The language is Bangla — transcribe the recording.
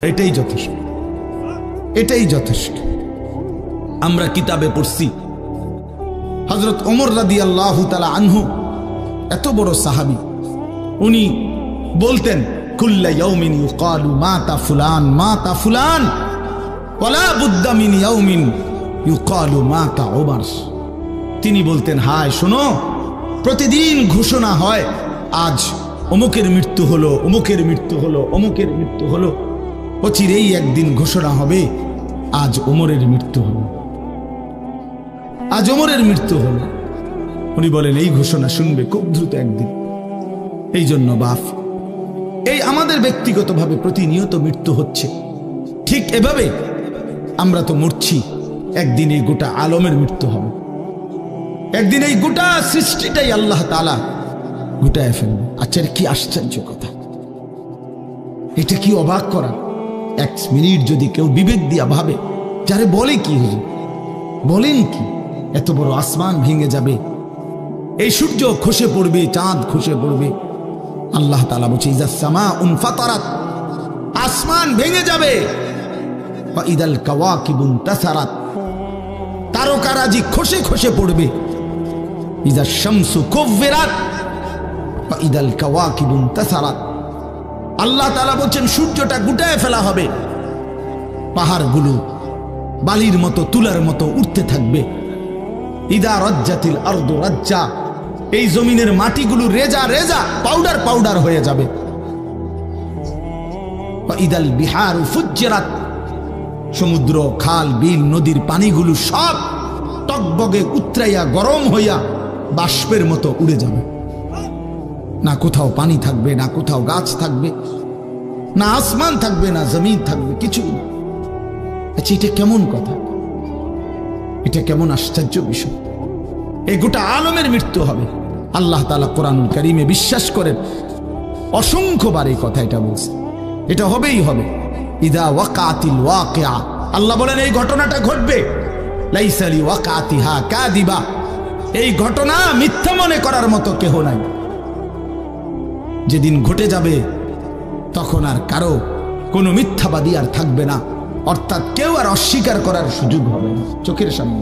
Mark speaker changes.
Speaker 1: এটাই যথেষ্ট, এটাই যথেষ্ট। আমরা কিতাবে পড়ছি হযরত ওমর রাদিয়াল্লাহু তাআলা আনহু এত বড় সাহাবী, উনি বলতেন কুল্লা ইয়াউমিন ইউকালু মাতা ফুলান মাতা ফুলান ওয়ালা বুদ্দা মিন ইয়াউমিন ইউকালু মাতা ওমর। তিনি বলতেন, হায় শোনো, প্রতিদিন ঘোষণা হয় আজ অমুকের মৃত্যু হলো, অমুকের মৃত্যু হলো, অমুকের মৃত্যু হলো। অচিরেই একদিন ঘোষণা হবে আজ ওমরের মৃত্যু হলো, আজ ওমরের মৃত্যু হলো। উনি বলেন এই ঘোষণা শুনবে খুব দ্রুত একদিন। এই জন্য বাপ, এই আমাদের ব্যক্তিগতভাবে প্রতিনিয়ত মৃত্যু হচ্ছে, ঠিক এভাবে আমরা তো মরছি, একদিন এই গোটা আলমের মৃত্যু হবে, একদিন এই গোটা সৃষ্টিটাই আল্লাহ তাআলা গোটায় ফেলবে। আচ্ছা, কি আশ্চর্য কথা, এটা কি অবাক করা। এক মিনিট যদি কেউ বিবেক দিয়া ভাবে, যারে বলে কি হুজুর, বলেন কি, এত বড় আসমান ভেঙে যাবে, এই সূর্য খসে পড়বে, চাঁদ খসে পড়বে। আল্লাহ তাআলা বলছে ইযা সামাউন ফাতারাত, আসমান ভেঙে যাবে। ওয়া ইদাল কাওয়াকিবুন তাসারাত, তারকারাজি খসে খসে পড়বে। ইযা শামসু কুব্বিরাত ওয়া ইদাল কাওয়াকিবুন তাসারাত। আল্লাহ তাআলা বলছেন সূর্যটা গুটায় ফেলা হবে, পাহাড়গুলো বালির মতো তুলার মতো উঠতে থাকবে। ইদা রাজ্জাতিল আরদু রাজ্জা, এই জমিনের মাটিগুলো রেজা রেজা পাউডার পাউডার হয়ে যাবে। ওয়া ইদাল বিহারু ফুজ্জিরাত, সমুদ্র খাল বিল নদীর পানিগুলো সব টকবগে উতরাইয়া গরম হইয়া বাষ্পের মতো উড়ে যাবে। না কোথাও পানি থাকবে, না কোথাও গাছ থাকবে, না আসমান থাকবে, না জমিন থাকবে, কিছু না। আচ্ছা, এটা কেমন কথা, এটা কেমন আশ্চর্য বিষয়। এই গোটা আলমের মৃত্যু হবে। আল্লাহ তাআলা কোরআনুল কারীমে বিশ্বাস করেন, অসংখ্যবার এই কথা এটা বলছে, এটা হবেই হবে। ইদা ওয়াকাতিল ওয়াকিআ, আল্লাহ বলেন এই ঘটনাটা ঘটবে। লাইসা লি ওয়াকাতিহা কাযিবা, এই ঘটনা মিথ্যা মনে করার মতো কেহ নাই। যেদিন ঘটে যাবে তখন আর কারো কোনো মিথ্যাবাদী আর থাকবে না, অর্থাৎ কেউ আর অস্বীকার করার সুযোগ হবে না। চোখের সামনে